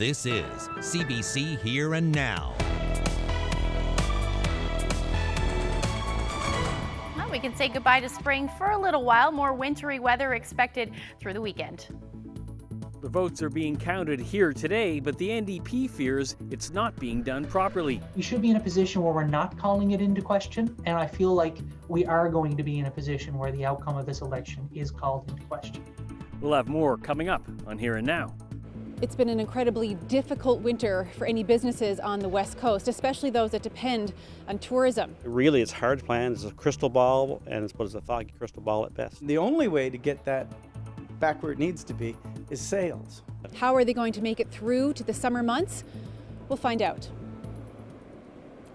This is CBC Here and Now. Well, we can say goodbye to spring for a little while. More wintry weather expected through the weekend. The votes are being counted here today, but the NDP fears it's not being done properly. We should be in a position where we're not calling it into question, and I feel like we are going to be in a position where the outcome of this election is called into question. We'll have more coming up on Here and Now. It's been an incredibly difficult winter for any businesses on the West Coast, especially those that depend on tourism. Really, it's hard to plan. It's a crystal ball, and it's a foggy crystal ball at best. The only way to get that back where it needs to be is sales. How are they going to make it through to the summer months? We'll find out.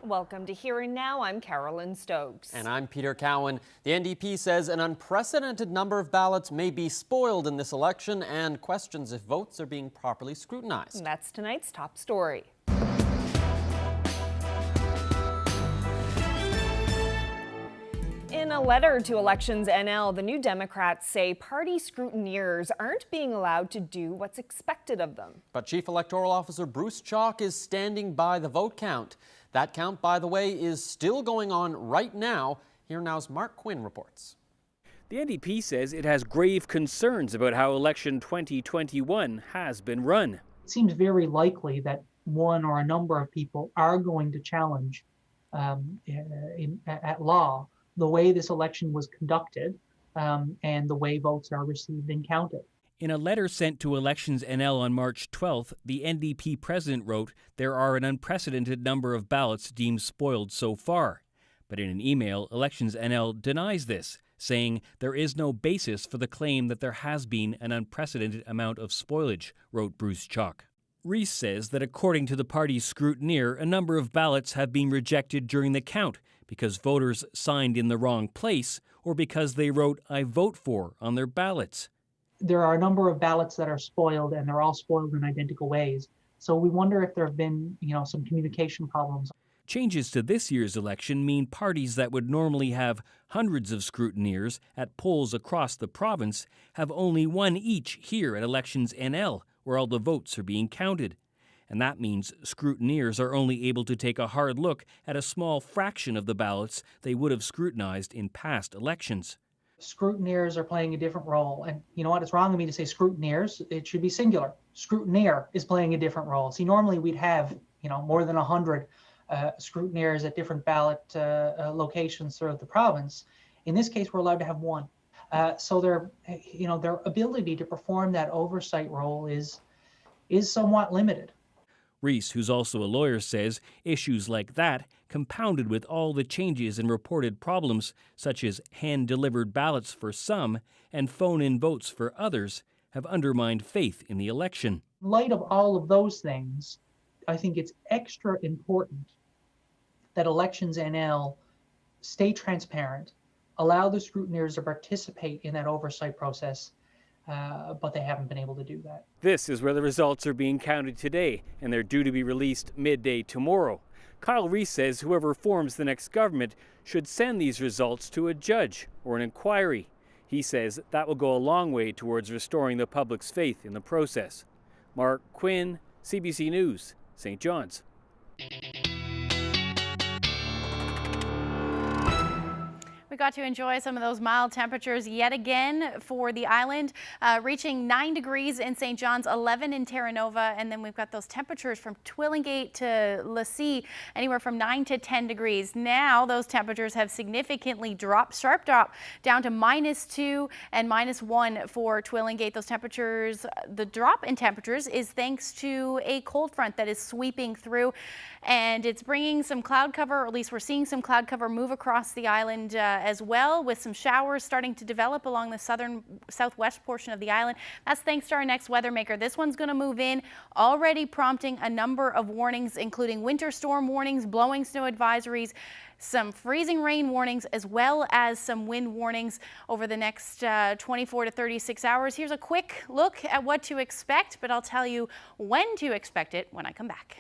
Welcome to Here and Now. I'm Carolyn Stokes. And I'm Peter Cowan. The NDP says an unprecedented number of ballots may be spoiled in this election and questions if votes are being properly scrutinized. And that's tonight's top story. In a letter to Elections NL, the New Democrats say party scrutineers aren't being allowed to do what's expected of them. But Chief Electoral Officer Bruce Chalk is standing by the vote count. That count, by the way, is still going on right now. Here Now's Mark Quinn reports. The NDP says it has grave concerns about how election 2021 has been run. It seems very likely that one or a number of people are going to challenge at law the way this election was conducted and the way votes are received and counted. In a letter sent to Elections NL on March 12th, the NDP president wrote, "There are an unprecedented number of ballots deemed spoiled so far." But in an email, Elections NL denies this, saying there is no basis for the claim that there has been an unprecedented amount of spoilage, wrote Bruce Chalk. Rees says that according to the party's scrutineer, a number of ballots have been rejected during the count because voters signed in the wrong place or because they wrote "I vote for" on their ballots. There are a number of ballots that are spoiled, and they're all spoiled in identical ways. So we wonder if there have been, some communication problems. Changes to this year's election mean parties that would normally have hundreds of scrutineers at polls across the province have only one each here at Elections NL, where all the votes are being counted. And that means scrutineers are only able to take a hard look at a small fraction of the ballots they would have scrutinized in past elections. Scrutineers are playing a different role. And you know what? It's wrong of me to say scrutineers. It should be singular. Scrutineer is playing a different role. See, normally we'd have, more than 100 scrutineers at different ballot locations throughout the province. In this case, we're allowed to have one. So their ability to perform that oversight role is somewhat limited. Rees, who's also a lawyer, says issues like that, compounded with all the changes and reported problems, such as hand-delivered ballots for some and phone-in votes for others, have undermined faith in the election. In light of all of those things, I think it's extra important that Elections NL stay transparent, allow the scrutineers to participate in that oversight process, but they haven't been able to do that. This is where the results are being counted today, and they're due to be released midday tomorrow. Kyle Rees says whoever forms the next government should send these results to a judge or an inquiry. He says that will go a long way towards restoring the public's faith in the process. Mark Quinn, CBC News, St. John's. We got to enjoy some of those mild temperatures yet again for the island, reaching 9 degrees in St. John's, 11 in Terra Nova, and then we've got those temperatures from Twillingate to Lassie, anywhere from 9 to 10 degrees. Now those temperatures have significantly dropped, sharp drop, down to -2 and -1 for Twillingate. Those temperatures, the drop in temperatures is thanks to a cold front that is sweeping through, and it's bringing some cloud cover, or at least we're seeing some cloud cover move across the island as well, with some showers starting to develop along the southwest portion of the island. That's thanks to our next weather maker. This one's going to move in, already prompting a number of warnings, including winter storm warnings, blowing snow advisories, some freezing rain warnings, as well as some wind warnings over the next 24 to 36 hours. Here's a quick look at what to expect, but I'll tell you when to expect it when I come back.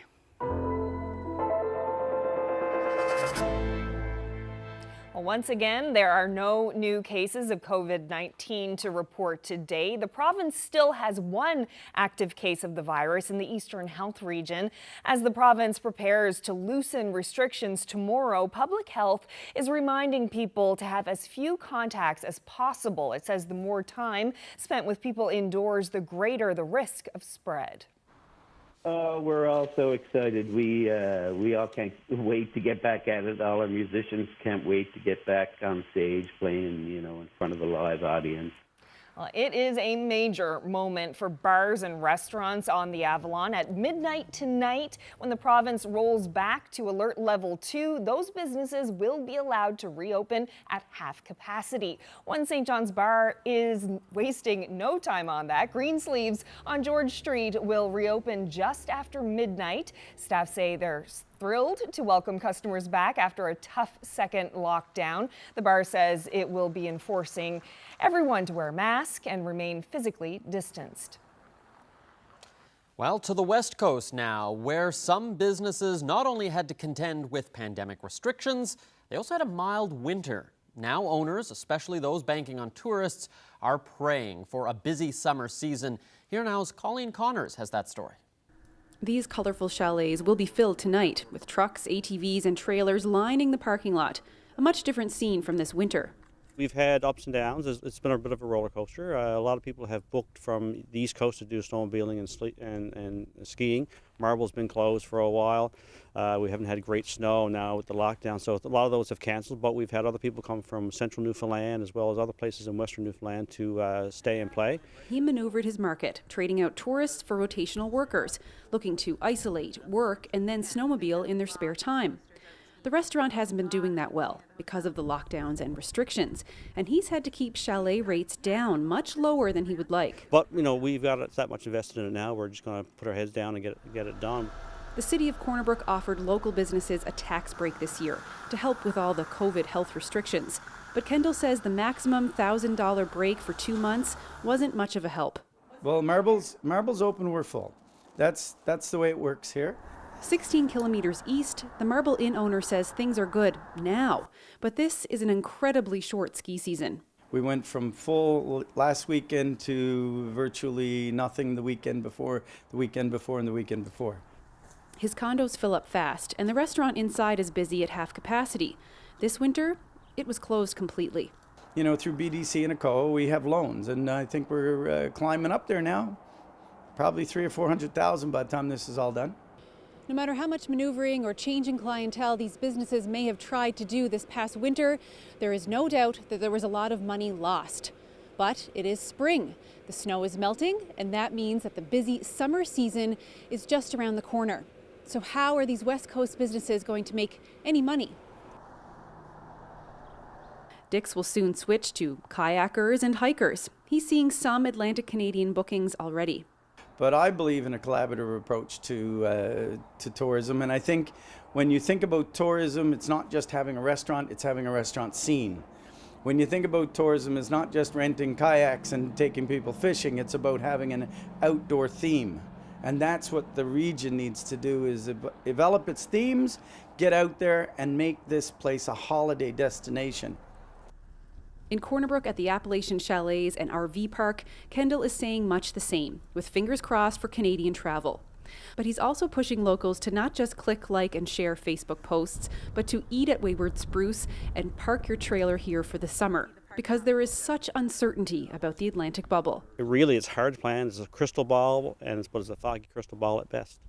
Well, once again, there are no new cases of COVID-19 to report today. The province still has one active case of the virus in the Eastern Health region. As the province prepares to loosen restrictions tomorrow, Public Health is reminding people to have as few contacts as possible. It says the more time spent with people indoors, the greater the risk of spread. We're all so excited. We all can't wait to get back at it. All our musicians can't wait to get back on stage playing, in front of a live audience. Well, it is a major moment for bars and restaurants on the Avalon. At midnight tonight, when the province rolls back to alert level 2, those businesses will be allowed to reopen at half capacity. One St. John's bar is wasting no time on that. Greensleeves on George Street will reopen just after midnight. Staff say they're thrilled to welcome customers back after a tough second lockdown. The bar says it will be enforcing everyone to wear a mask and remain physically distanced. Well, to the West Coast now, where some businesses not only had to contend with pandemic restrictions, they also had a mild winter. Now owners, especially those banking on tourists, are praying for a busy summer season. Here now's Colleen Connors has that story. These colorful chalets will be filled tonight with trucks, ATVs and trailers lining the parking lot. A much different scene from this winter. We've had ups and downs. It's been a bit of a roller coaster. A lot of people have booked from the East Coast to do snowmobiling and skiing. Marble's been closed for a while. We haven't had great snow now with the lockdown, so a lot of those have canceled, but we've had other people come from central Newfoundland as well as other places in western Newfoundland to stay and play. He maneuvered his market, trading out tourists for rotational workers, looking to isolate, work, and then snowmobile in their spare time. The restaurant hasn't been doing that well because of the lockdowns and restrictions, and he's had to keep chalet rates down much lower than he would like. But, we've got that much invested in it now. We're just going to put our heads down and get it done. The city of Corner Brook offered local businesses a tax break this year to help with all the COVID health restrictions. But Kendall says the maximum $1,000 break for 2 months wasn't much of a help. Well, Marble's open, we're full. That's the way it works here. 16 kilometers east, the Marble Inn owner says things are good now, but this is an incredibly short ski season. We went from full last weekend to virtually nothing the weekend before, and the weekend before. His condos fill up fast, and the restaurant inside is busy at half capacity. This winter, it was closed completely. Through BDC and ACOA, we have loans, and I think we're climbing up there now. Probably $300,000 or $400,000 by the time this is all done. No matter how much maneuvering or changing clientele these businesses may have tried to do this past winter, there is no doubt that there was a lot of money lost. But it is spring. The snow is melting, and that means that the busy summer season is just around the corner. So how are these West Coast businesses going to make any money? Dix will soon switch to kayakers and hikers. He's seeing some Atlantic Canadian bookings already. But I believe in a collaborative approach to tourism, and I think when you think about tourism, it's not just having a restaurant, it's having a restaurant scene. When you think about tourism, it's not just renting kayaks and taking people fishing, it's about having an outdoor theme. And that's what the region needs to do, is develop its themes, get out there and make this place a holiday destination. In Corner Brook at the Appalachian Chalets and RV Park, Kendall is saying much the same, with fingers crossed for Canadian travel. But he's also pushing locals to not just click, like, and share Facebook posts, but to eat at Wayward Spruce and park your trailer here for the summer, because there is such uncertainty about the Atlantic bubble. It's hard to plan. It's a crystal ball, and it's a foggy crystal ball at best.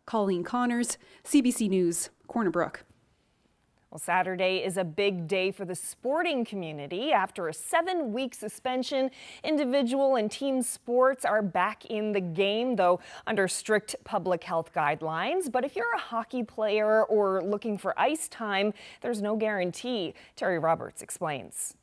Colleen Connors, CBC News, Corner Brook. Well, Saturday is a big day for the sporting community. After a 7-week suspension, individual and team sports are back in the game, though under strict public health guidelines. But if you're a hockey player or looking for ice time, there's no guarantee. Terry Roberts explains.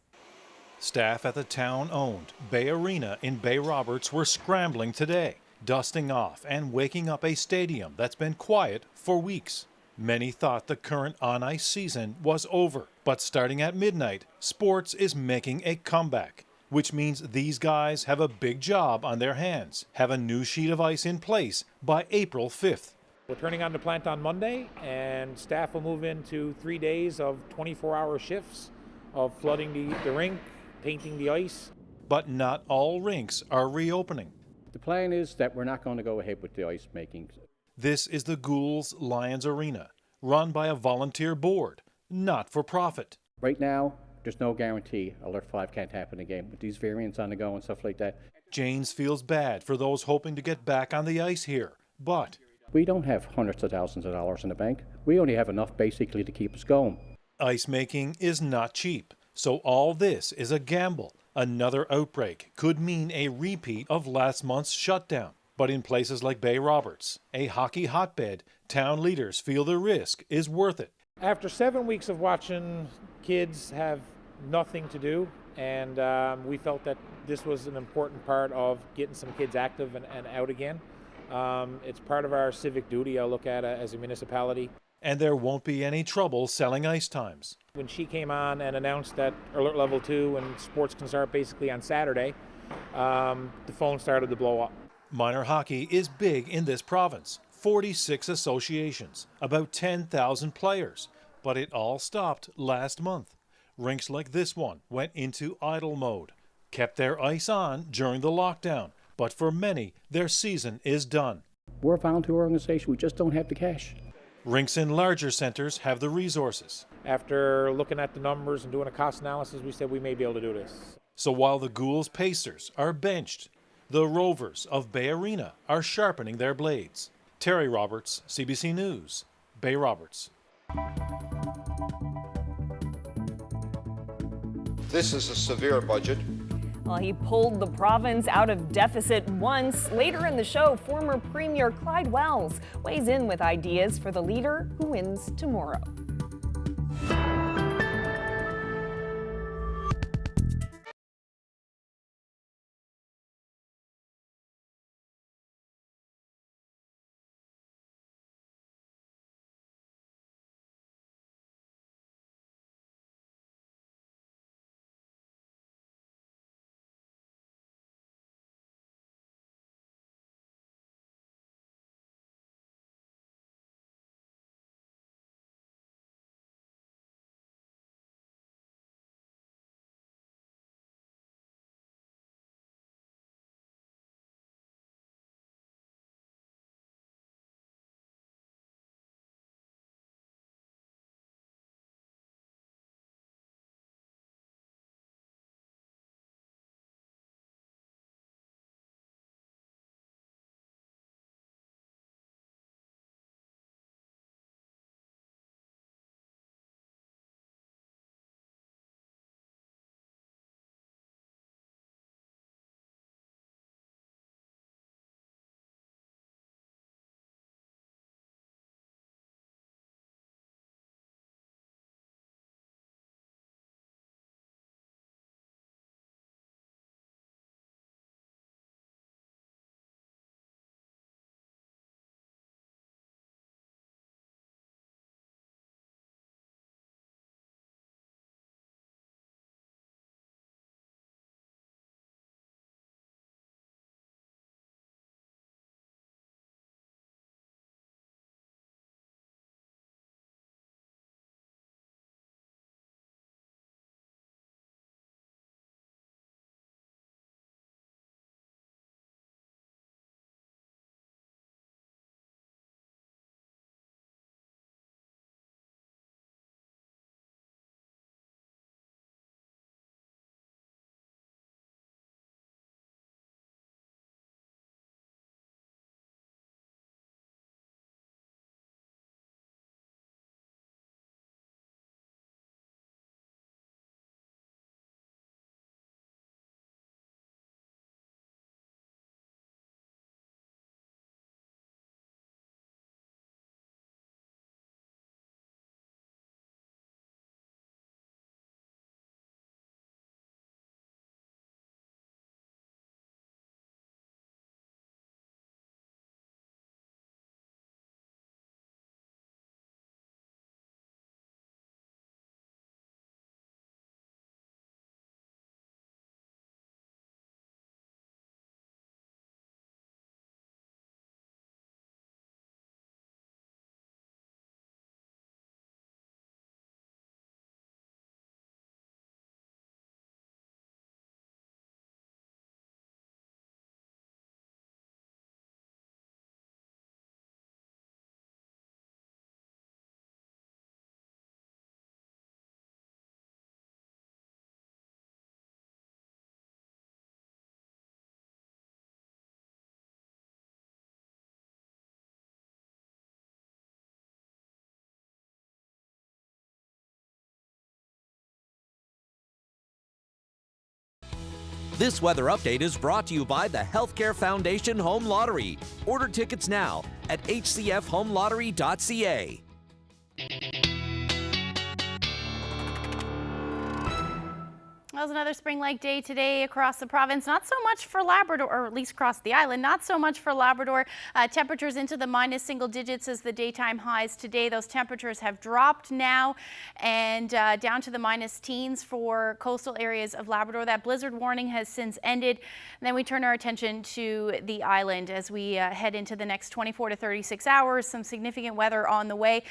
Staff at the town-owned Bay Arena in Bay Roberts were scrambling today, dusting off and waking up a stadium that's been quiet for weeks. Many thought the current on-ice season was over, but starting at midnight, sports is making a comeback, which means these guys have a big job on their hands, have a new sheet of ice in place by April 5th. We're turning on the plant on Monday, and staff will move into 3 days of 24-hour shifts of flooding the rink, painting the ice. But not all rinks are reopening. The plan is that we're not going to go ahead with the ice making. This is the Ghouls Lions Arena, run by a volunteer board, not for profit. Right now, there's no guarantee Alert 5 can't happen again with these variants on the go and stuff like that. James feels bad for those hoping to get back on the ice here, but we don't have hundreds of thousands of dollars in the bank. We only have enough basically to keep us going. Ice making is not cheap, so all this is a gamble. Another outbreak could mean a repeat of last month's shutdown. But in places like Bay Roberts, a hockey hotbed, town leaders feel the risk is worth it. After 7 weeks of watching kids have nothing to do, and we felt that this was an important part of getting some kids active and out again. It's part of our civic duty, I look at it as a municipality. And there won't be any trouble selling ice times. When she came on and announced that Alert Level 2 and sports can start basically on Saturday, the phone started to blow up. Minor hockey is big in this province. 46 associations, about 10,000 players. But it all stopped last month. Rinks like this one went into idle mode, kept their ice on during the lockdown. But for many, their season is done. We're a volunteer organization. We just don't have the cash. Rinks in larger centers have the resources. After looking at the numbers and doing a cost analysis, we said we may be able to do this. So while the Ghouls Pacers are benched, the Rovers of Bay Arena are sharpening their blades. Terry Roberts, CBC News, Bay Roberts. This is a severe budget. Well, he pulled the province out of deficit once. Later in the show, former Premier Clyde Wells weighs in with ideas for the leader who wins tomorrow. This weather update is brought to you by the Healthcare Foundation Home Lottery. Order tickets now at hcfhomelottery.ca. Well, it was another spring-like day today across the province. Not so much for Labrador, or at least across the island. Not so much for Labrador. Temperatures into the minus single digits as the daytime highs today. Those temperatures have dropped now and down to the minus teens for coastal areas of Labrador. That blizzard warning has since ended. And then we turn our attention to the island as we head into the next 24 to 36 hours. Some significant weather on the way.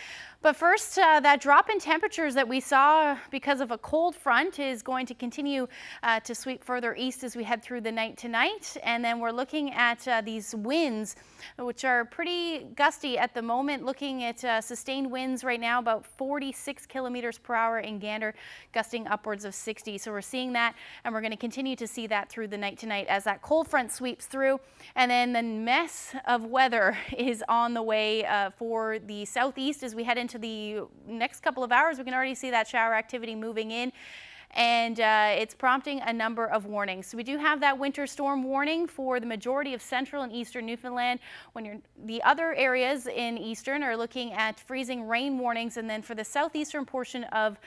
But first, that drop in temperatures that we saw because of a cold front is going to continue to sweep further east as we head through the night tonight. And then we're looking at these winds, which are pretty gusty at the moment. Looking at sustained winds right now, about 46 kilometers per hour in Gander, gusting upwards of 60. So we're seeing that, and we're going to continue to see that through the night tonight as that cold front sweeps through. And then the mess of weather is on the way for the southeast as we head into the next couple of hours. We can already see that shower activity moving in, and it's prompting a number of warnings. So we do have that winter storm warning for the majority of central and eastern Newfoundland. The other areas in eastern are looking at freezing rain warnings, and then for the southeastern portion of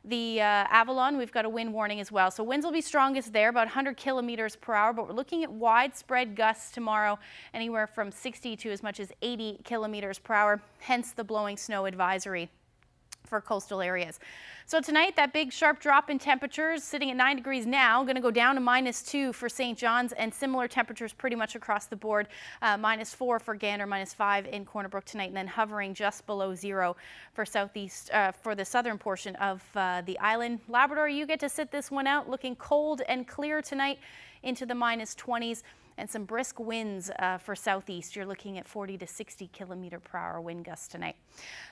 the Avalon, we've got a wind warning as well. So winds will be strongest there, about 100 kilometers per hour, but we're looking at widespread gusts tomorrow, anywhere from 60 to as much as 80 kilometers per hour, hence the blowing snow advisory for coastal areas. So tonight, that big sharp drop in temperatures sitting at 9 degrees now, going to go down to -2 for St. John's, and similar temperatures pretty much across the board. -4 for Gander, -5 in Corner Brook tonight, and then hovering just below 0 for southeast, for the southern portion of the island. Labrador, you get to sit this one out, looking cold and clear tonight into the -20s. And some brisk winds for southeast. You're looking at 40 to 60 kilometer per hour wind gusts tonight.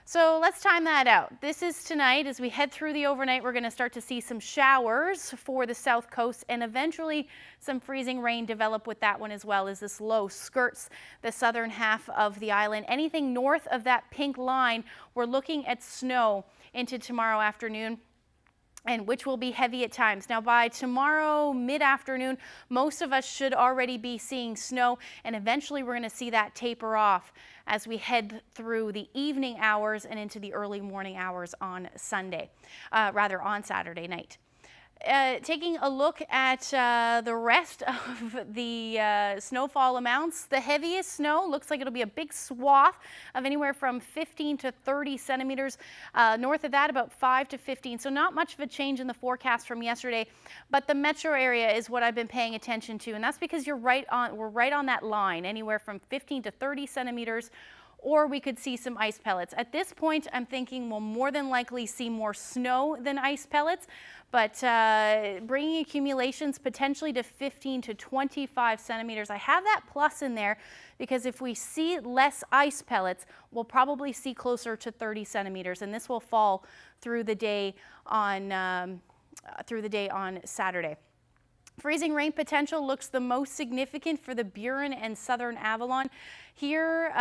So let's time that out. This is tonight. As we head through the overnight, we're going to start to see some showers for the south coast, and eventually some freezing rain develop with that one as well, as this low skirts the southern half of the island. Anything north of that pink line, we're looking at snow into tomorrow afternoon, and which will be heavy at times. Now by tomorrow mid-afternoon, most of us should already be seeing snow, and eventually we're going to see that taper off as we head through the evening hours and into the early morning hours on Saturday night. Taking a look at the rest of the snowfall amounts, the heaviest snow looks like it'll be a big swath of anywhere from 15 to 30 centimeters. North of that, about 5 to 15. So not much of a change in the forecast from yesterday, but the metro area is what I've been paying attention to, and that's because we're right on that line, anywhere from 15 to 30 centimeters. Or we could see some ice pellets. At this point, I'm thinking we'll more than likely see more snow than ice pellets, but bringing accumulations potentially to 15 to 25 centimeters. I have that plus in there because if we see less ice pellets, we'll probably see closer to 30 centimeters, and this will fall through the day on Saturday. Freezing rain potential looks the most significant for the Burin and southern Avalon. Here,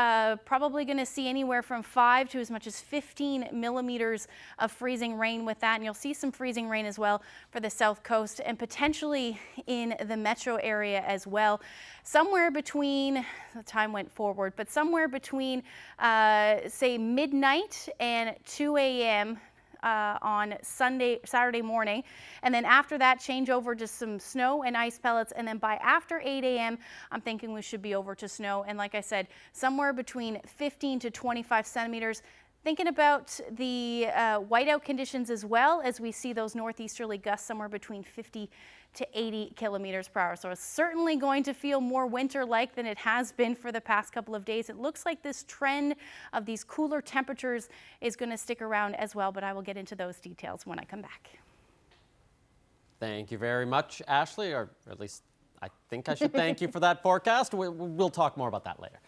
probably going to see anywhere from 5 to as much as 15 millimeters of freezing rain with that. And you'll see some freezing rain as well for the south coast and potentially in the metro area as well. Somewhere between, the time went forward, but somewhere between, say, midnight and 2 a.m. On Saturday morning, and then after that change over to some snow and ice pellets, and then by after 8 a.m. I'm thinking we should be over to snow, and like I said, somewhere between 15 to 25 centimeters. Thinking about the whiteout conditions as well, as we see those northeasterly gusts somewhere between 50 to 80 kilometers per hour. So it's certainly going to feel more winter-like than it has been for the past couple of days. It looks like this trend of these cooler temperatures is going to stick around as well, but I will get into those details when I come back. Thank you very much, Ashley, or at least I think I should thank you for that forecast. We'll talk more about that later.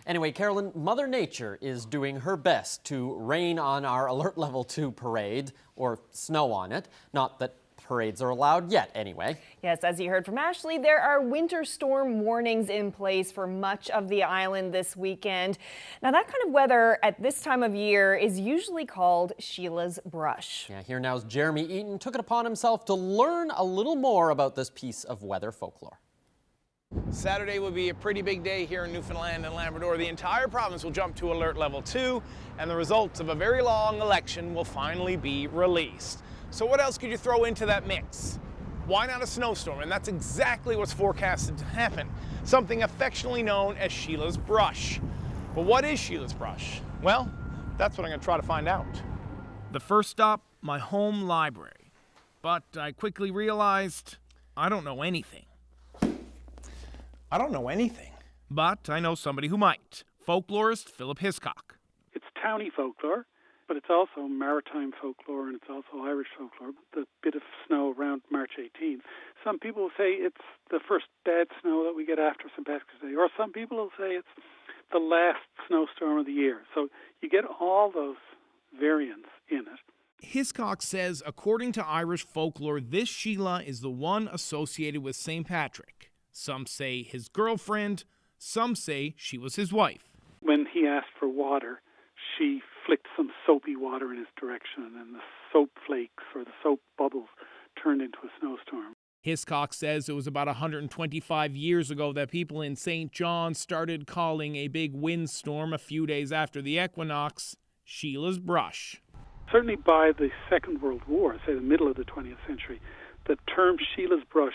Anyway, Carolyn, Mother Nature is doing her best to rain on our Alert Level 2 parade, or snow on it. Not that parades are allowed yet, anyway. Yes, as you heard from Ashley, there are winter storm warnings in place for much of the island this weekend. Now, that kind of weather at this time of year is usually called Sheila's brush. Yeah, here now's Jeremy Eaton took it upon himself to learn a little more about this piece of weather folklore. Saturday will be a pretty big day here in Newfoundland and Labrador. The entire province will jump to alert level 2, and the results of a very long election will finally be released. So what else could you throw into that mix? Why not a snowstorm? And that's exactly what's forecasted to happen. Something affectionately known as Sheila's brush. But what is Sheila's brush? Well, that's what I'm going to try to find out. The first stop, my home library. But I quickly realized I don't know anything. I don't know anything, but I know somebody who might. Folklorist Philip Hiscock. It's towny folklore, but it's also maritime folklore and it's also Irish folklore. The bit of snow around March 18th. Some people say it's the first bad snow that we get after St. Patrick's Day, or some people will say it's the last snowstorm of the year. So you get all those variants in it. Hiscock says, according to Irish folklore, this Sheila is the one associated with St. Patrick. Some say his girlfriend, some say she was his wife. When he asked for water, she flicked some soapy water in his direction, and the soap flakes or the soap bubbles turned into a snowstorm. Hiscock says it was about 125 years ago that people in St. John started calling a big windstorm a few days after the equinox Sheila's brush. Certainly by the Second World War, say the middle of the 20th century, the term Sheila's brush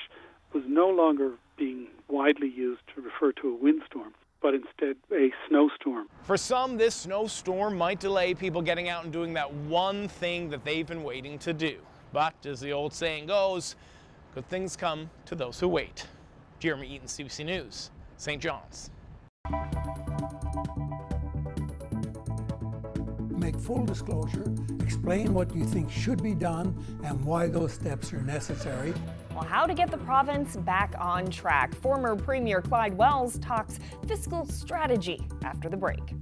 was no longer being widely used to refer to a windstorm, but instead a snowstorm. For some, this snowstorm might delay people getting out and doing that one thing that they've been waiting to do. But as the old saying goes, good things come to those who wait. Jeremy Eaton, CBC News, St. John's. Make full disclosure, explain what you think should be done and why those steps are necessary. Well, how to get the province back on track. Former Premier Clyde Wells talks fiscal strategy after the break.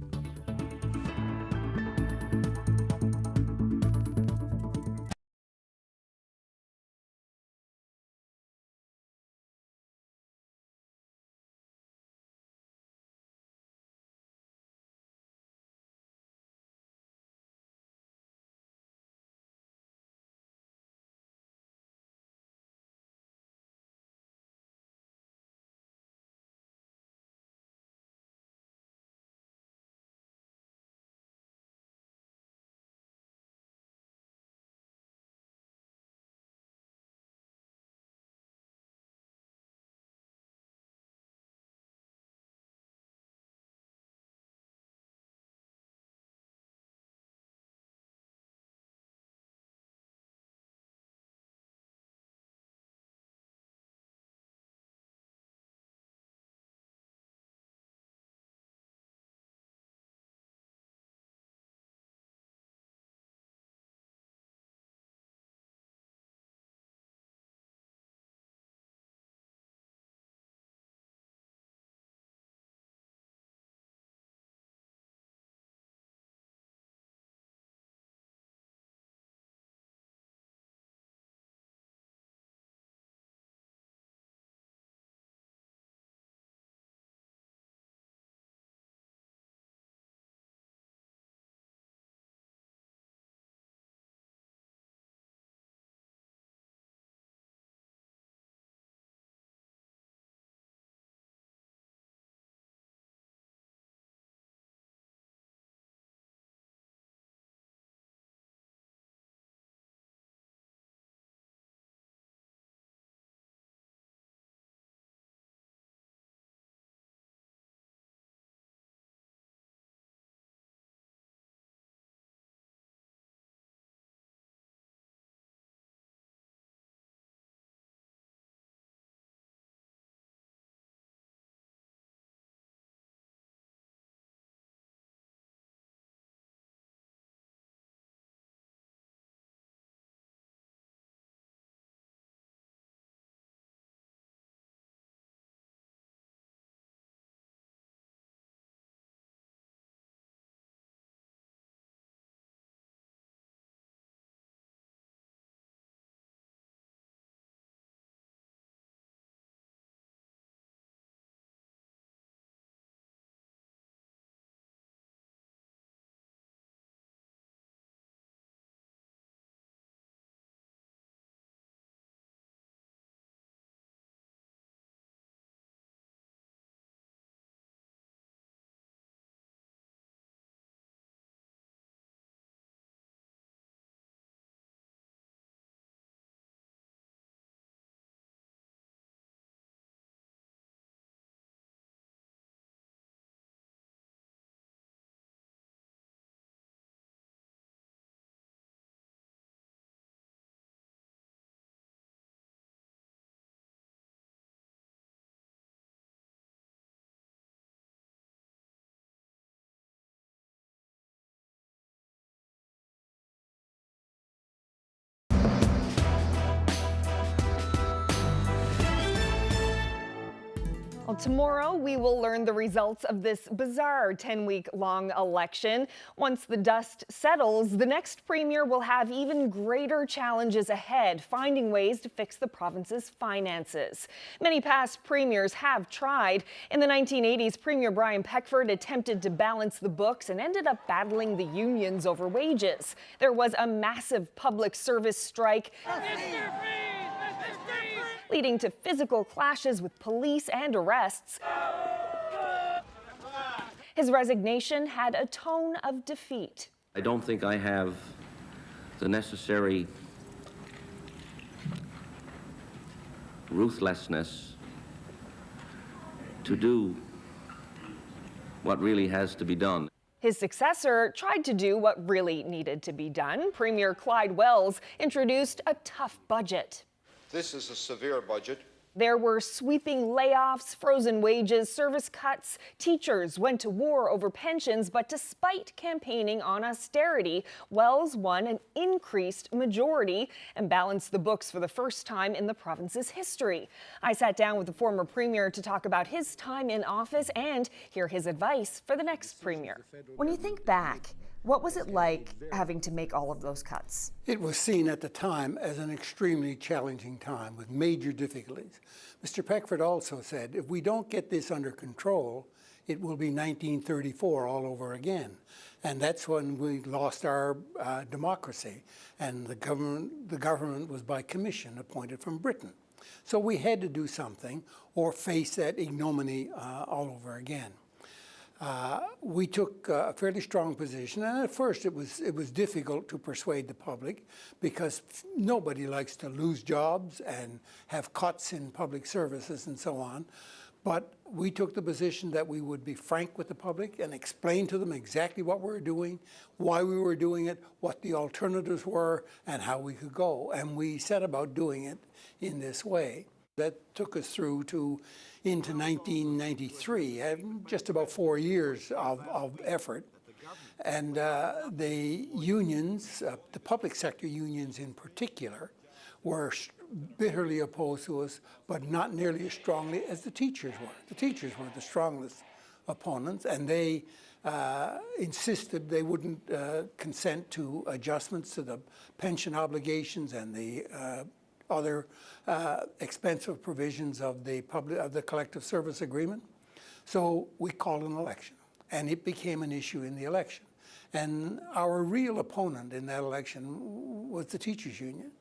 Well, tomorrow we will learn the results of this bizarre 10-week-long election. Once the dust settles, the next premier will have even greater challenges ahead, finding ways to fix the province's finances. Many past premiers have tried. In the 1980s, Premier Brian Peckford attempted to balance the books and ended up battling the unions over wages. There was a massive public service strike, leading to physical clashes with police and arrests. His resignation had a tone of defeat. I don't think I have the necessary ruthlessness to do what really has to be done. His successor tried to do what really needed to be done. Premier Clyde Wells introduced a tough budget. This is a severe budget. There were sweeping layoffs, frozen wages, service cuts. Teachers went to war over pensions, but despite campaigning on austerity, Wells won an increased majority and balanced the books for the first time in the province's history. I sat down with the former premier to talk about his time in office and hear his advice for the next premier. When you think back, what was it like having to make all of those cuts? It was seen at the time as an extremely challenging time with major difficulties. Mr. Peckford also said, if we don't get this under control, it will be 1934 all over again. And that's when we lost our democracy, and the government was by commission appointed from Britain. So we had to do something or face that ignominy all over again. We took a fairly strong position, and at first it was difficult to persuade the public because nobody likes to lose jobs and have cuts in public services and so on. But we took the position that we would be frank with the public and explain to them exactly what we were doing, why we were doing it, what the alternatives were, and how we could go. And we set about doing it in this way. That took us through into 1993, just about 4 years of effort. And the unions, the public sector unions in particular, were bitterly opposed to us, but not nearly as strongly as the teachers were. The teachers were the strongest opponents, and they insisted they wouldn't consent to adjustments to the pension obligations and the other expensive provisions of the collective service agreement. So we called an election, and it became an issue in the election. And our real opponent in that election was the teachers union,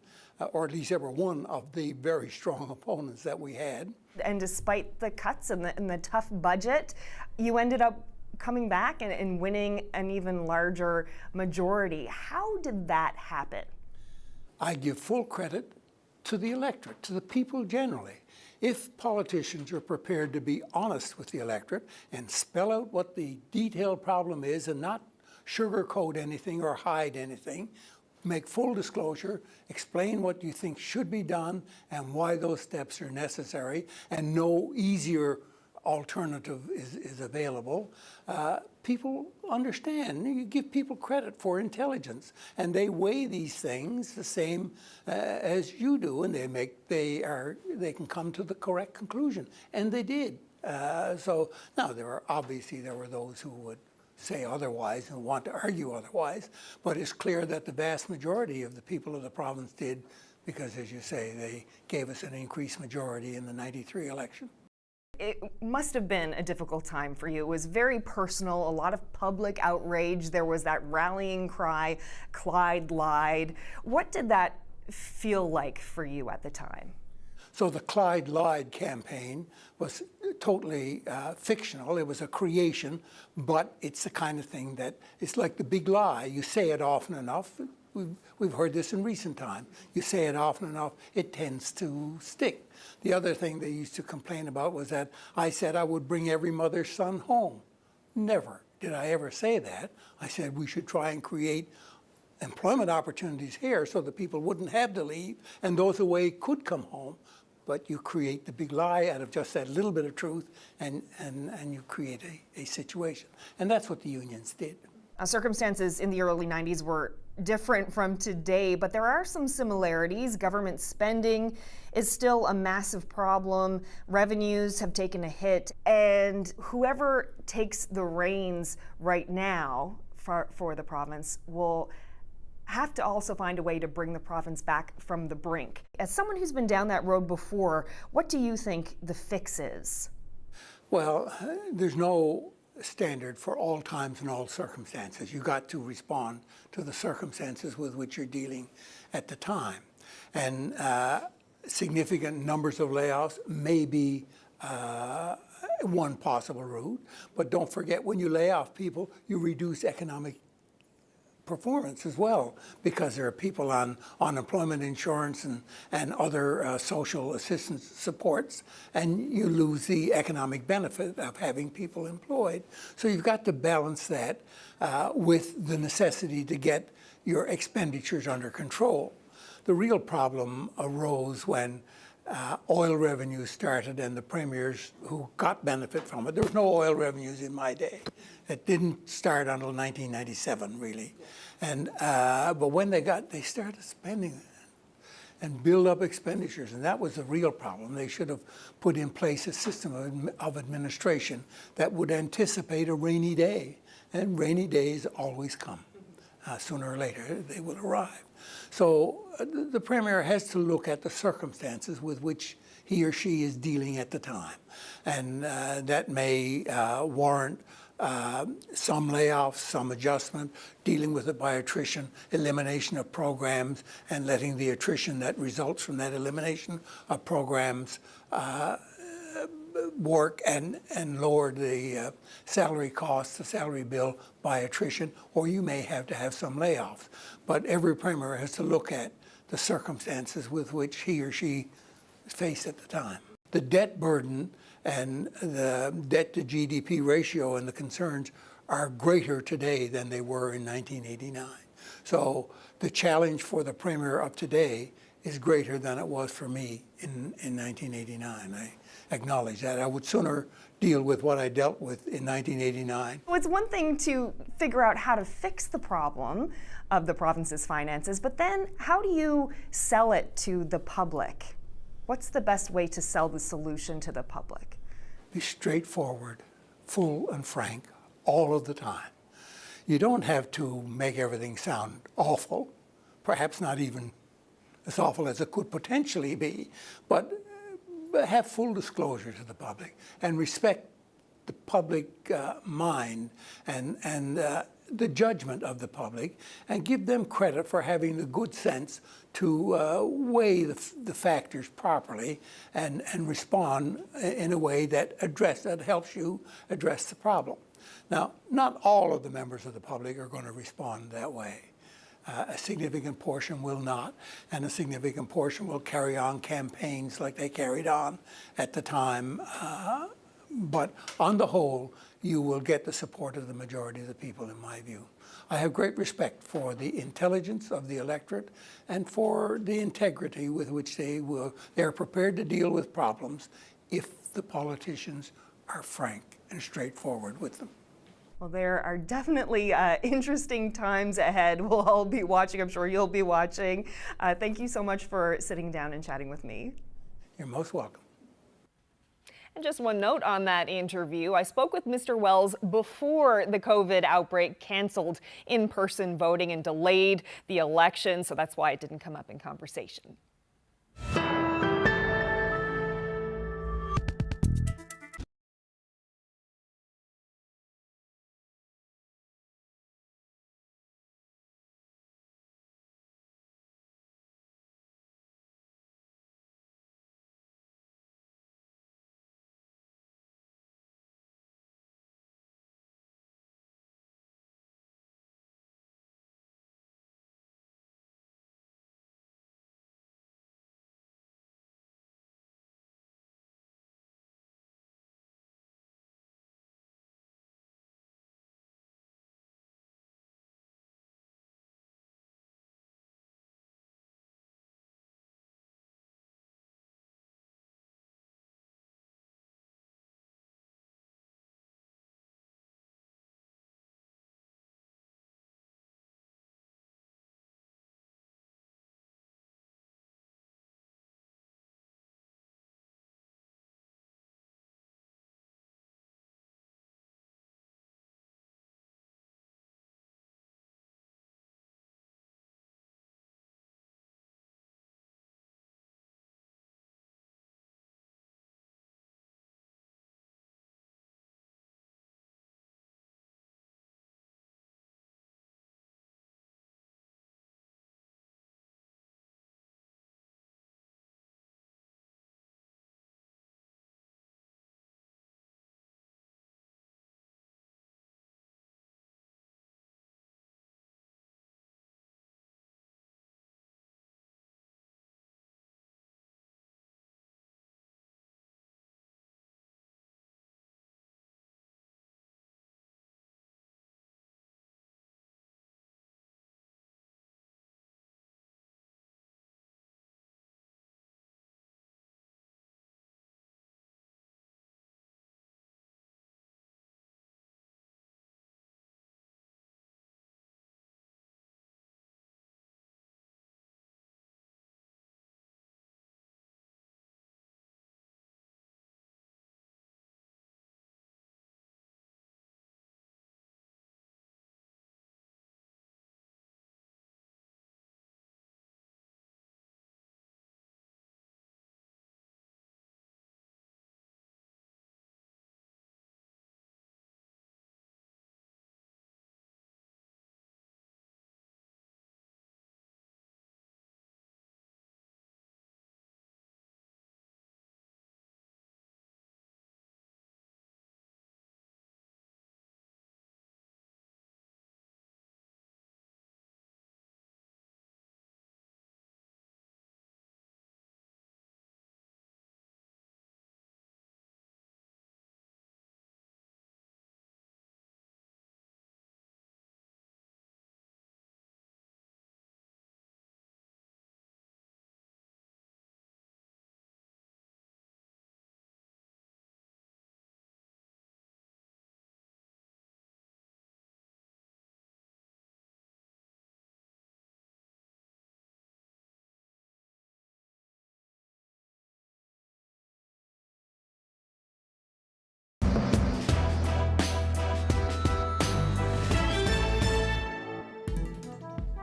or at least ever one of the very strong opponents that we had. And despite the cuts and the tough budget, you ended up coming back and winning an even larger majority. How did that happen? I give full credit to the electorate, to the people generally. If politicians are prepared to be honest with the electorate and spell out what the detailed problem is and not sugarcoat anything or hide anything, make full disclosure, explain what you think should be done and why those steps are necessary, and no easier alternative is available, people understand. You give people credit for intelligence, and they weigh these things the same as you do, and they can come to the correct conclusion, and they did. So now there were those who would say otherwise and want to argue otherwise, but it's clear that the vast majority of the people of the province did, because as you say, they gave us an increased majority in the '93 election. It must have been a difficult time for you. It was very personal, a lot of public outrage. There was that rallying cry, Clyde lied. What did that feel like for you at the time? So the Clyde lied campaign was totally fictional. It was a creation, but it's the kind of thing that it's like the big lie. You say it often enough. We've heard this in recent time. You say it often enough, it tends to stick. The other thing they used to complain about was that I said I would bring every mother's son home. Never did I ever say that. I said we should try and create employment opportunities here so that people wouldn't have to leave and those away could come home. But you create the big lie out of just that little bit of truth, and you create a situation. And that's what the unions did. Circumstances in the early 90s were different from today, but there are some similarities. Government spending is still a massive problem. Revenues have taken a hit, and whoever takes the reins right now for the province will have to also find a way to bring the province back from the brink. As someone who's been down that road before, what do you think the fix is? Well, there's no standard for all times and all circumstances. You got to respond to the circumstances with which you're dealing at the time. And significant numbers of layoffs may be one possible route, but don't forget, when you lay off people, you reduce economic performance as well, because there are people on unemployment insurance and other social assistance supports, and you lose the economic benefit of having people employed. So you've got to balance that with the necessity to get your expenditures under control. The real problem arose when oil revenues started, and the premiers who got benefit from it. There was no oil revenues in my day. It didn't start until 1997, really. And but when they started spending and build up expenditures, and that was the real problem. They should have put in place a system of administration that would anticipate a rainy day, and rainy days always come. Sooner or later, they will arrive. So the Premier has to look at the circumstances with which he or she is dealing at the time. And that may warrant some layoffs, some adjustment, dealing with it by attrition, elimination of programs, and letting the attrition that results from that elimination of programs work and lower the salary costs, the salary bill by attrition, or you may have to have some layoffs. But every Premier has to look at the circumstances with which he or she is faced at the time. The debt burden and the debt to GDP ratio and the concerns are greater today than they were in 1989. So the challenge for the Premier of today is greater than it was for me in 1989. I acknowledge that. I would sooner deal with what I dealt with in 1989. Well, it's one thing to figure out how to fix the problem of the province's finances, but then how do you sell it to the public? What's the best way to sell the solution to the public? Be straightforward, full and frank, all of the time. You don't have to make everything sound awful, perhaps not even as awful as it could potentially be, but have full disclosure to the public and respect the public mind and the judgment of the public, and give them credit for having the good sense to weigh the factors properly and respond in a way that helps you address the problem. Now, not all of the members of the public are going to respond that way. A significant portion will not, and a significant portion will carry on campaigns like they carried on at the time. But on the whole, you will get the support of the majority of the people, in my view. I have great respect for the intelligence of the electorate and for the integrity with which they are prepared to deal with problems if the politicians are frank and straightforward with them. Well, there are definitely interesting times ahead. We'll all be watching. I'm sure you'll be watching. Thank you so much for sitting down and chatting with me. You're most welcome. And just one note on that interview. I spoke with Mr. Wells before the COVID outbreak canceled in-person voting and delayed the election, so that's why it didn't come up in conversation.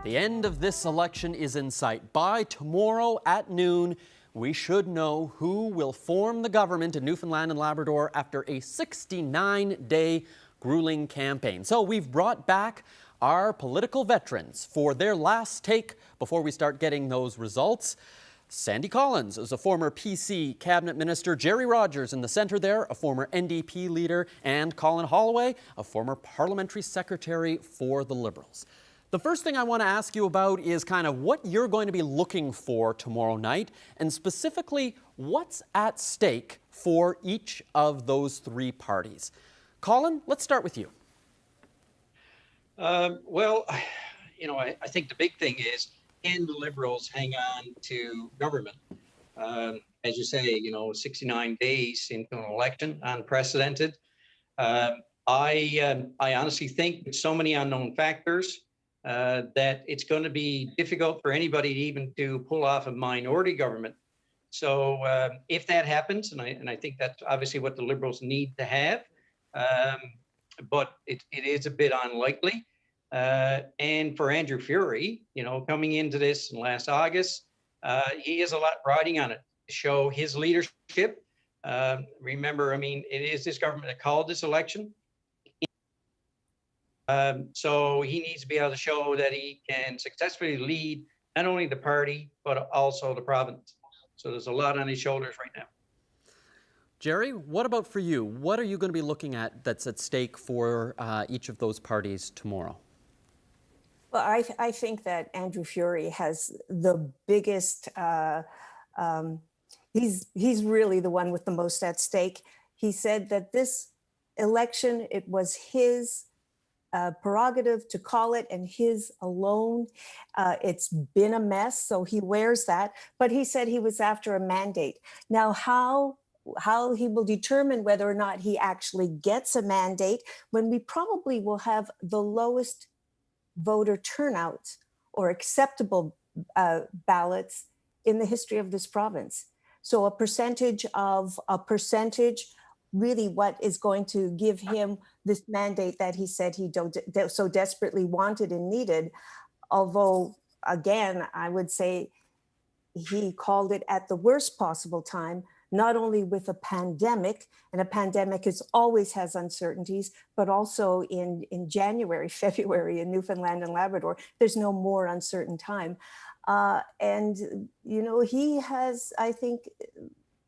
The end of this election is in sight. By tomorrow at noon, we should know who will form the government in Newfoundland and Labrador after a 69-day grueling campaign. So we've brought back our political veterans for their last take before we start getting those results. Sandy Collins is a former PC cabinet minister, Jerry Rogers in the centre there, a former NDP leader, and Colin Holloway, a former parliamentary secretary for the Liberals. The first thing I want to ask you about is kind of what you're going to be looking for tomorrow night, and specifically what's at stake for each of those three parties. Colin, let's start with you. Well, I think the big thing is, can the Liberals hang on to government? As you say, 69 days into an election, unprecedented. I honestly think with so many unknown factors, that it's going to be difficult for anybody even to pull off a minority government. So if that happens, and I think that's obviously what the Liberals need to have, but it is a bit unlikely. And for Andrew Furey, coming into this in last August, he has a lot riding on it to show his leadership. Remember, it is this government that called this election. So he needs to be able to show that he can successfully lead not only the party, but also the province. So there's a lot on his shoulders right now. Jerry, what about for you? What are you going to be looking at that's at stake for each of those parties tomorrow? Well, I think that Andrew Furey has the biggest, he's really the one with the most at stake. He said that this election, it was his prerogative to call it, and his alone. It's been a mess, so he wears that. But he said he was after a mandate. Now, how he will determine whether or not he actually gets a mandate when we probably will have the lowest voter turnout or acceptable ballots in the history of this province. So a percentage, really what is going to give him this mandate that he said he so desperately wanted and needed. Although, again, I would say he called it at the worst possible time, not only with a pandemic, and a pandemic always has uncertainties, but also in January, February in Newfoundland and Labrador, there's no more uncertain time.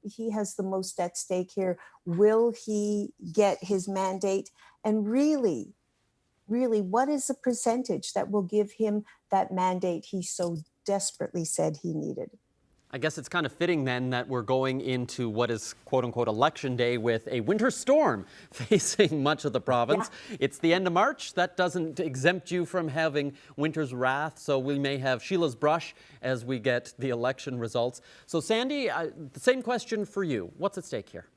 He has the most at stake here. Will he get his mandate? And really, what is the percentage that will give him that mandate he so desperately said he needed? I guess it's kind of fitting then that we're going into what is quote unquote election day with a winter storm facing much of the province. Yeah. It's the end of March. That doesn't exempt you from having winter's wrath. So we may have Sheila's brush as we get the election results. So Sandy, the same question for you. What's at stake here?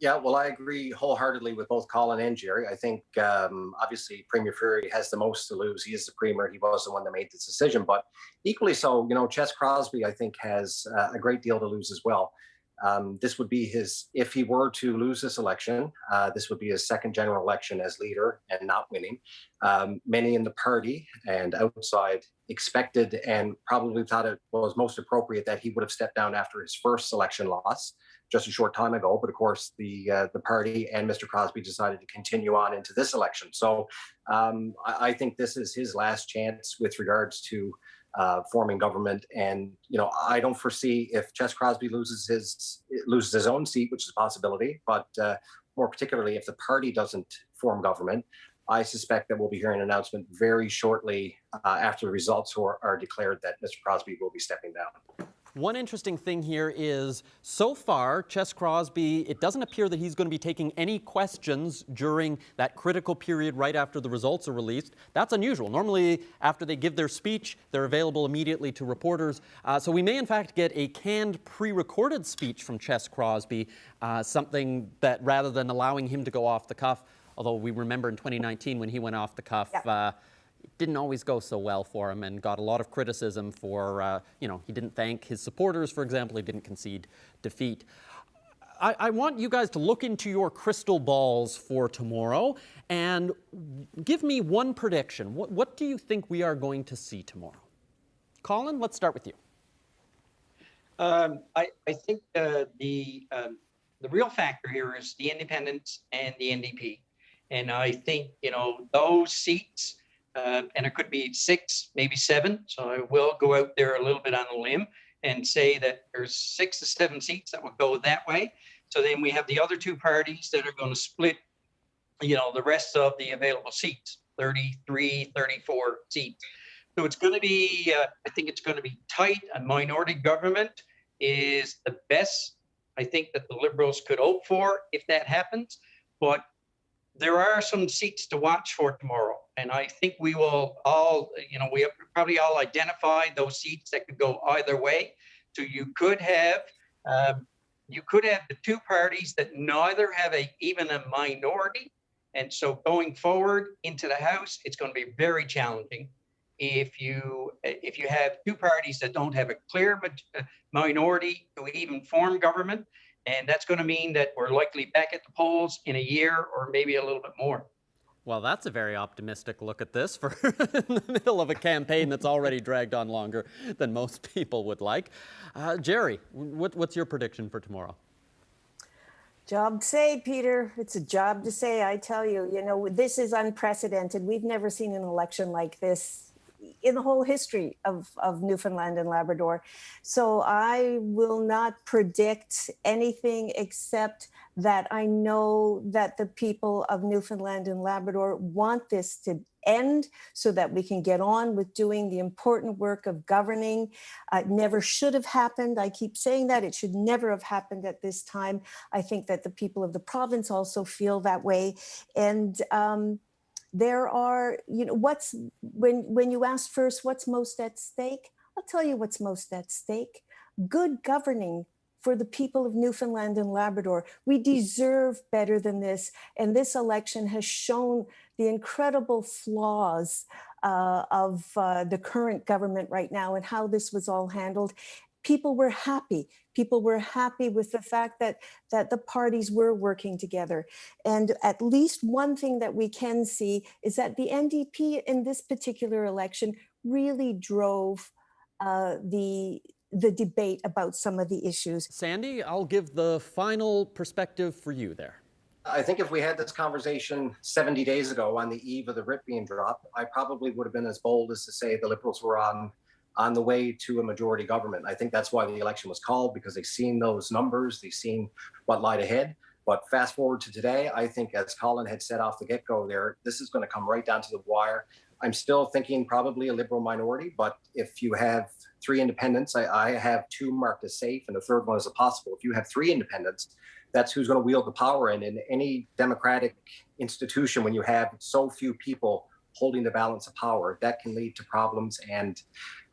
Yeah, well, I agree wholeheartedly with both Colin and Jerry. I think obviously Premier Furey has the most to lose. He is the Premier. He was the one that made this decision. But equally so, Ches Crosbie, I think, has a great deal to lose as well. This would be if he were to lose this election, this would be his second general election as leader and not winning. Many in the party and outside expected and probably thought it was most appropriate that he would have stepped down after his first election loss just a short time ago. But of course, the party and Mr. Crosbie decided to continue on into this election. So I think this is his last chance with regards to forming government. And, I don't foresee if Ches Crosbie loses his own seat, which is a possibility, but more particularly if the party doesn't form government, I suspect that we'll be hearing an announcement very shortly after the results are declared that Mr. Crosbie will be stepping down. One interesting thing here is, so far, Ches Crosbie, it doesn't appear that he's going to be taking any questions during that critical period right after the results are released. That's unusual. Normally, after they give their speech, they're available immediately to reporters. So we may, in fact, get a canned, pre-recorded speech from Ches Crosbie, something that, rather than allowing him to go off the cuff, although we remember in 2019 when he went off the cuff, it didn't always go so well for him and got a lot of criticism for, he didn't thank his supporters, for example. He didn't concede defeat. I want you guys to look into your crystal balls for tomorrow and give me one prediction. What do you think we are going to see tomorrow? Colin, let's start with you. I think the real factor here is the independents and the NDP. And I think, those seats, and it could be 6, maybe 7. So I will go out there a little bit on a limb and say that there's 6 to 7 seats that will go that way. So then we have the other 2 parties that are going to split, the rest of the available seats, 33, 34 seats. So it's going to be, I think it's going to be tight. A minority government is the best, I think, that the Liberals could hope for if that happens. But there are some seats to watch for tomorrow. And I think we will all, we have probably all identified those seats that could go either way. So you could have the 2 parties that neither have even a minority. And so going forward into the House, it's going to be very challenging. If you have 2 parties that don't have a clear minority to even form government, and that's going to mean that we're likely back at the polls in a year or maybe a little bit more. Well, that's a very optimistic look at this for in the middle of a campaign that's already dragged on longer than most people would like. Jerry, what's your prediction for tomorrow? Job to say, Peter. It's a job to say, I tell you. This is unprecedented. We've never seen an election like this in the whole history of Newfoundland and Labrador. So I will not predict anything except that I know that the people of Newfoundland and Labrador want this to end so that we can get on with doing the important work of governing. It never should have happened. I keep saying that. It should never have happened at this time. I think that the people of the province also feel that way. And there are, when you ask first, what's most at stake? I'll tell you what's most at stake. Good governing for the people of Newfoundland and Labrador. We deserve better than this. And this election has shown the incredible flaws of the current government right now and how this was all handled. People were happy. People were happy with the fact that the parties were working together. And at least one thing that we can see is that the NDP in this particular election really drove the debate about some of the issues. Sandy, I'll give the final perspective for you there. I think if we had this conversation 70 days ago on the eve of the RIP being dropped, I probably would have been as bold as to say the Liberals were on the way to a majority government. I think that's why the election was called, because they've seen those numbers, they've seen what lied ahead. But fast forward to today, I think, as Colin had said off the get-go there, this is going to come right down to the wire. I'm still thinking probably a Liberal minority, but if you have 3 independents, I have 2 marked as safe and the third one as a possible. If you have 3 independents, that's who's going to wield the power. And in any democratic institution, when you have so few people holding the balance of power, that can lead to problems. And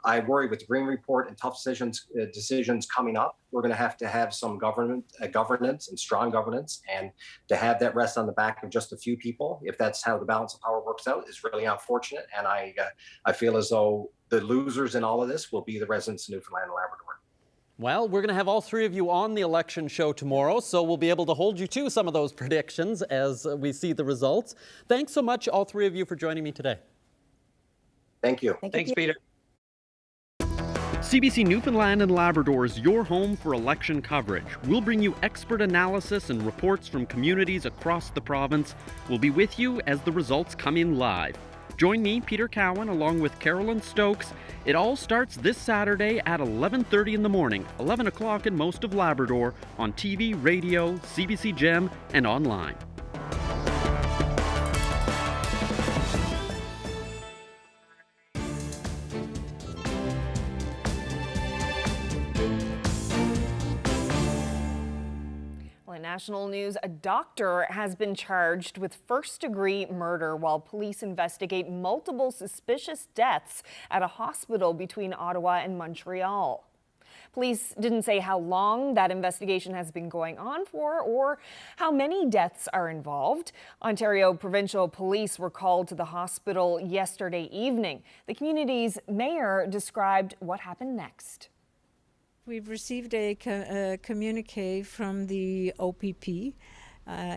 I worry with the Green Report and tough decisions coming up, we're going to have some governance and strong governance. And to have that rest on the back of just a few people, if that's how the balance of power works out, is really unfortunate. And I feel as though the losers in all of this will be the residents of Newfoundland and Labrador. Well, we're going to have all 3 of you on the election show tomorrow, so we'll be able to hold you to some of those predictions as we see the results. Thanks so much, all 3 of you, for joining me today. Thank you. Thanks, Peter. CBC Newfoundland and Labrador is your home for election coverage. We'll bring you expert analysis and reports from communities across the province. We'll be with you as the results come in live. Join me, Peter Cowan, along with Carolyn Stokes. It all starts this Saturday at 11:30 in the morning, 11 o'clock in most of Labrador, on TV, radio, CBC Gem, and online. In national news, a doctor has been charged with first-degree murder while police investigate multiple suspicious deaths at a hospital between Ottawa and Montreal. Police didn't say how long that investigation has been going on for or how many deaths are involved. Ontario Provincial Police were called to the hospital yesterday evening. The community's mayor described what happened next. We've received a communique from the OPP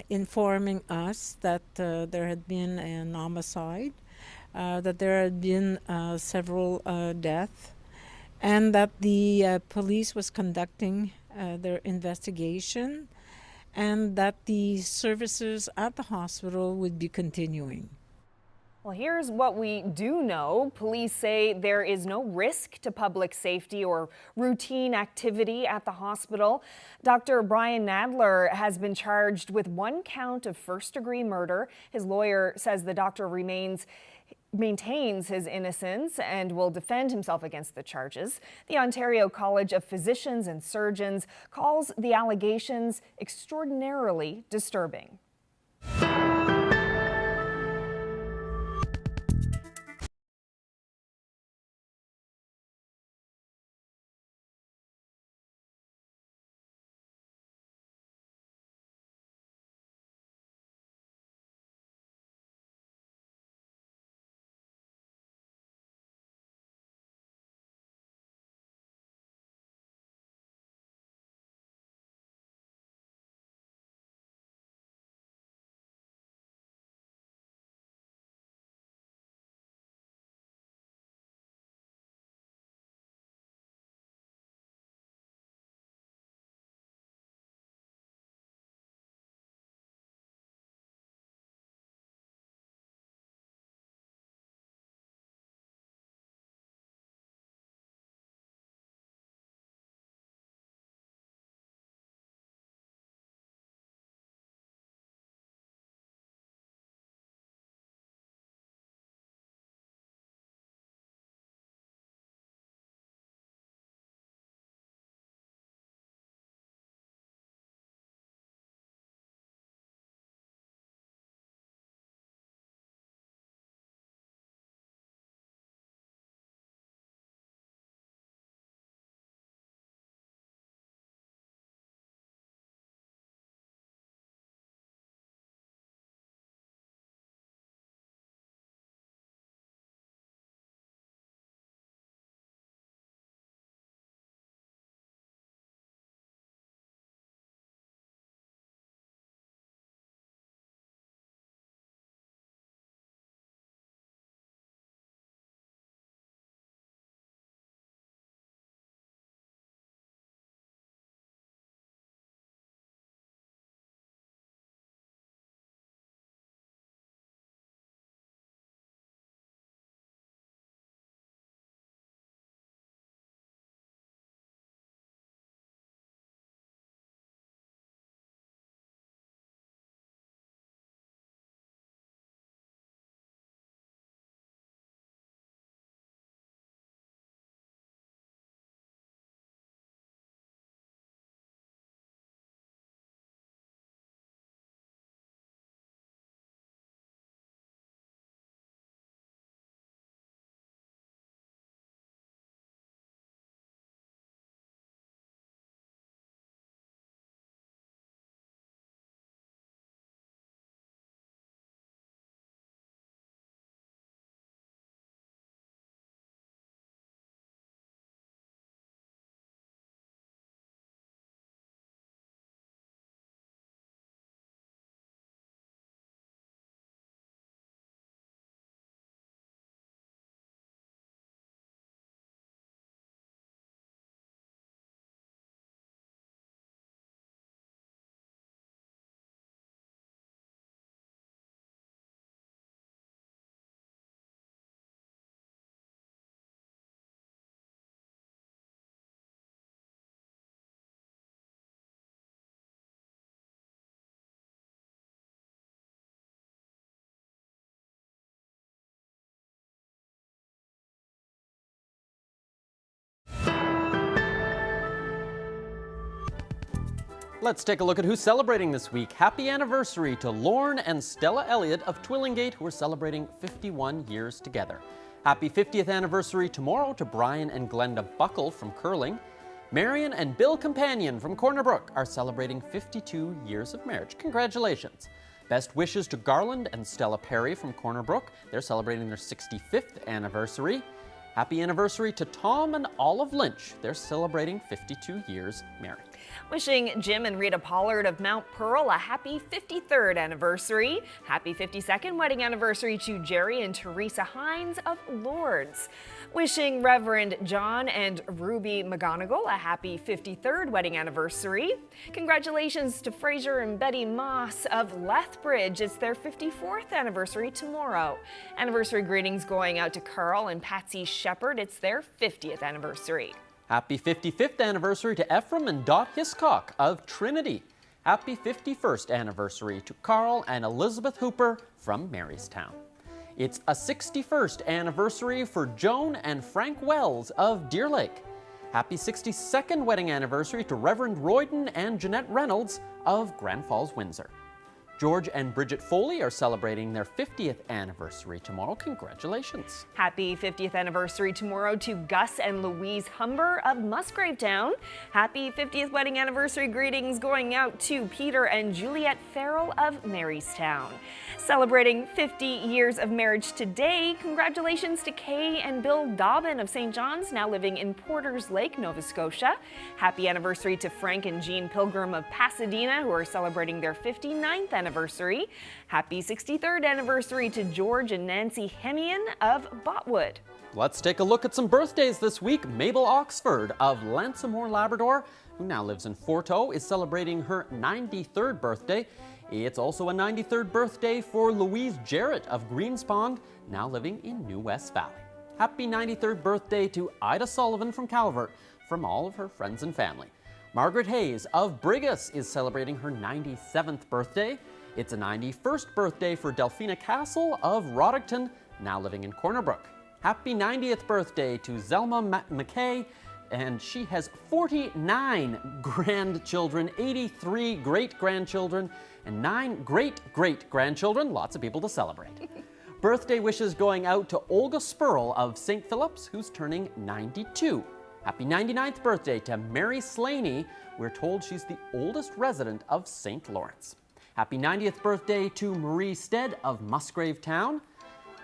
informing us that there had been an homicide, that there had been several deaths, and that the police was conducting their investigation, and that the services at the hospital would be continuing. Well, here's what we do know. Police say there is no risk to public safety or routine activity at the hospital. Dr. Brian Nadler has been charged with 1 count of first-degree murder. His lawyer says the doctor maintains his innocence and will defend himself against the charges. The Ontario College of Physicians and Surgeons calls the allegations extraordinarily disturbing. Let's take a look at who's celebrating this week. Happy anniversary to Lorne and Stella Elliott of Twillingate, who are celebrating 51 years together. Happy 50th anniversary tomorrow to Brian and Glenda Buckle from Curling. Marion and Bill Companion from Corner Brook are celebrating 52 years of marriage. Congratulations. Best wishes to Garland and Stella Perry from Corner Brook. They're celebrating their 65th anniversary. Happy anniversary to Tom and Olive Lynch. They're celebrating 52 years married. Wishing Jim and Rita Pollard of Mount Pearl a happy 53rd anniversary. Happy 52nd wedding anniversary to Jerry and Teresa Hines of Lourdes. Wishing Reverend John and Ruby McGonigal a happy 53rd wedding anniversary. Congratulations to Fraser and Betty Moss of Lethbridge. It's their 54th anniversary tomorrow. Anniversary greetings going out to Carl and Patsy Shepard. It's their 50th anniversary. Happy 55th anniversary to Ephraim and Dot Hiscock of Trinity. Happy 51st anniversary to Carl and Elizabeth Hooper from Marystown. It's a 61st anniversary for Joan and Frank Wells of Deer Lake. Happy 62nd wedding anniversary to Reverend Royden and Jeanette Reynolds of Grand Falls, Windsor. George and Bridget Foley are celebrating their 50th anniversary tomorrow. Congratulations. Happy 50th anniversary tomorrow to Gus and Louise Humber of Musgravetown. Happy 50th wedding anniversary greetings going out to Peter and Juliet Farrell of Marystown. Celebrating 50 years of marriage today, congratulations to Kay and Bill Dobbin of St. John's, now living in Porters Lake, Nova Scotia. Happy anniversary to Frank and Jean Pilgrim of Pasadena, who are celebrating their 59th anniversary. Happy 63rd anniversary to George and Nancy Hemian of Botwood. Let's take a look at some birthdays this week. Mabel Oxford of Lansomore, Labrador, who now lives in Forto, is celebrating her 93rd birthday. It's also a 93rd birthday for Louise Jarrett of Greenspond, now living in New West Valley. Happy 93rd birthday to Ida Sullivan from Calvert, from all of her friends and family. Margaret Hayes of Brigus is celebrating her 97th birthday. It's a 91st birthday for Delphina Castle of Roddickton, now living in Corner Brook. Happy 90th birthday to Zelma McKay, and she has 49 grandchildren, 83 great-grandchildren, and 9 great-great-grandchildren. Lots of people to celebrate. Birthday wishes going out to Olga Spurl of St. Philip's, who's turning 92. Happy 99th birthday to Mary Slaney. We're told she's the oldest resident of St. Lawrence. Happy 90th birthday to Marie Stead of Musgrave Town.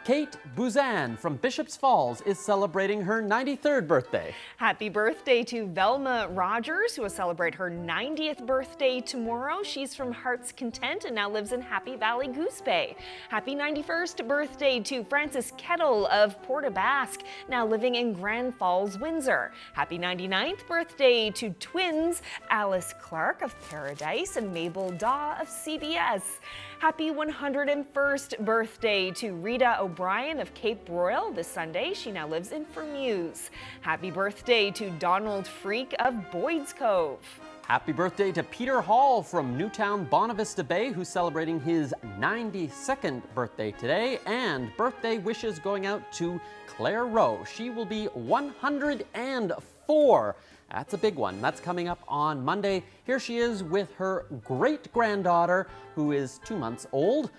Kate Buzan from Bishop's Falls is celebrating her 93rd birthday. Happy birthday to Velma Rogers, who will celebrate her 90th birthday tomorrow. She's from Heart's Content and now lives in Happy Valley Goose Bay. Happy 91st birthday to Frances Kettle of Port aux Basques, now living in Grand Falls, Windsor. Happy 99th birthday to twins Alice Clark of Paradise and Mabel Daw of CBS. Happy 101st birthday to Rita O'Brien of Cape Royal this Sunday. She now lives in Fermuse. Happy birthday to Donald Freak of Boyd's Cove. Happy birthday to Peter Hall from Newtown Bonavista Bay, who's celebrating his 92nd birthday today. And birthday wishes going out to Claire Rowe. She will be 104. That's a big one. That's coming up on Monday. Here she is with her great-granddaughter, who is 2 months old,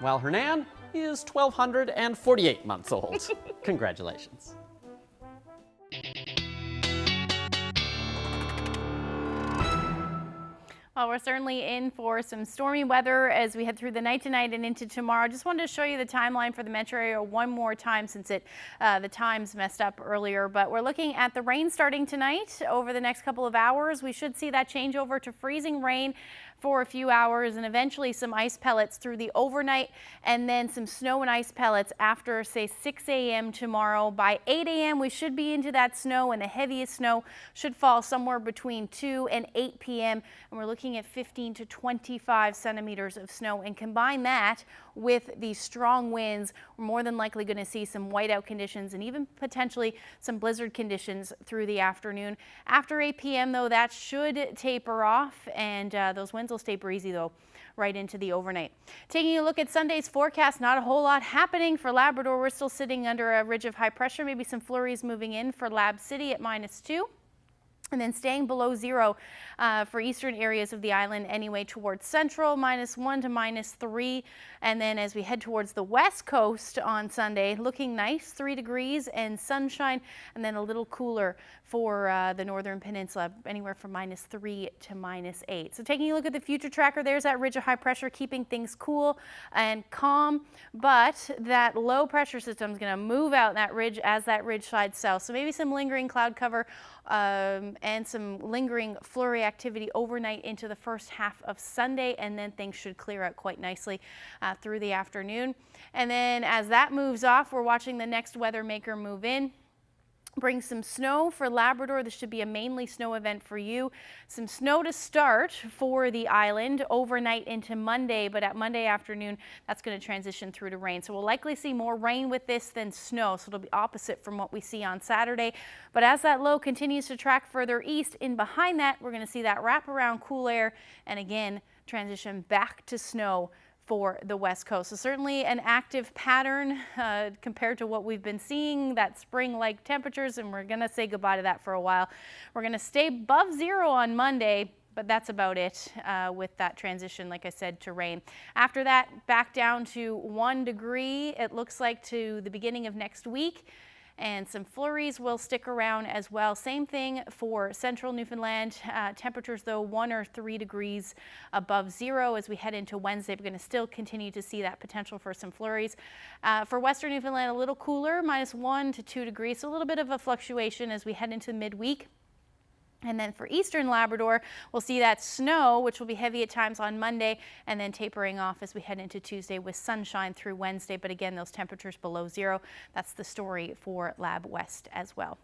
while her nan is 1,248 months old. Congratulations. Well, we're certainly in for some stormy weather as we head through the night tonight and into tomorrow. Just wanted to show you the timeline for the metro area one more time since the times messed up earlier. But we're looking at the rain starting tonight over the next couple of hours. We should see that change over to freezing rain for a few hours and eventually some ice pellets through the overnight and then some snow and ice pellets after, say, 6 a.m. tomorrow. By 8 a.m. we should be into that snow, and the heaviest snow should fall somewhere between 2 and 8 p.m. and we're looking at 15 to 25 centimeters of snow. And combine that with the strong winds, we're more than likely going to see some whiteout conditions and even potentially some blizzard conditions through the afternoon. After 8 p.m. though, that should taper off, and those winds will stay breezy though right into the overnight. Taking a look at Sunday's forecast, not a whole lot happening for Labrador. We're still sitting under a ridge of high pressure, maybe some flurries moving in for Lab City at -2. And then staying below zero for eastern areas of the island anyway, towards central, -1 to -3. And then as we head towards the west coast on Sunday, looking nice, 3 degrees and sunshine, and then a little cooler for the northern peninsula, anywhere from -3 to -8. So taking a look at the future tracker, there's that ridge of high pressure keeping things cool and calm, but that low pressure system is going to move out that ridge as that ridge slides south. So maybe some lingering cloud cover and some lingering flurry activity overnight into the first half of Sunday, and then things should clear out quite nicely through the afternoon. And then as that moves off, we're watching the next weather maker move in. Bring some snow for Labrador. This should be a mainly snow event for you. Some snow to start for the island overnight into Monday, but at Monday afternoon, that's going to transition through to rain. So we'll likely see more rain with this than snow, so it'll be opposite from what we see on Saturday. But as that low continues to track further east, in behind that, we're going to see that wraparound cool air and again, transition back to snow for the west coast. So certainly an active pattern compared to what we've been seeing, that spring-like temperatures, and we're going to say goodbye to that for a while. We're going to stay above zero on Monday, but that's about it with that transition, like I said, to rain. After that, back down to 1 degree, it looks like, to the beginning of next week. And some flurries will stick around as well. Same thing for central Newfoundland. Temperatures, though, 1 or 3 degrees above zero as we head into Wednesday. We're going to still continue to see that potential for some flurries. For western Newfoundland, a little cooler, -1 to 2 degrees. So a little bit of a fluctuation as we head into midweek. And then for eastern Labrador, we'll see that snow, which will be heavy at times on Monday, and then tapering off as we head into Tuesday with sunshine through Wednesday. But again, those temperatures below zero. That's the story for Lab West as well.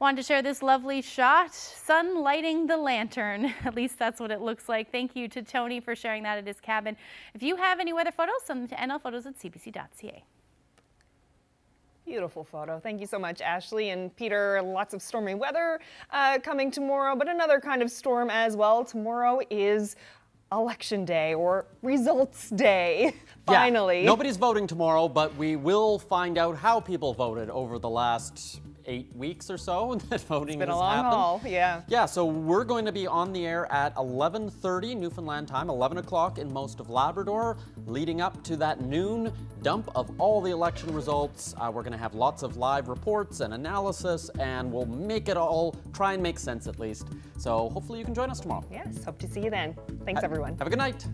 Wanted to share this lovely shot, sun lighting the lantern. At least that's what it looks like. Thank you to Tony for sharing that at his cabin. If you have any weather photos, send them to nlphotos@cbc.ca. Beautiful photo. Thank you so much, Ashley and Peter. Lots of stormy weather coming tomorrow, but another kind of storm as well. Tomorrow is Election Day, or Results Day, finally. Yeah, nobody's voting tomorrow, but we will find out how people voted over the last 8 weeks or so that voting It's been has a long happened. haul, yeah. Yeah, so we're going to be on the air at 11:30 Newfoundland time, 11 o'clock in most of Labrador, leading up to that noon dump of all the election results. We're going to have lots of live reports and analysis, and we'll make it all, try and make sense at least. So hopefully you can join us tomorrow. Yes, hope to see you then. Thanks, everyone. Have a good night.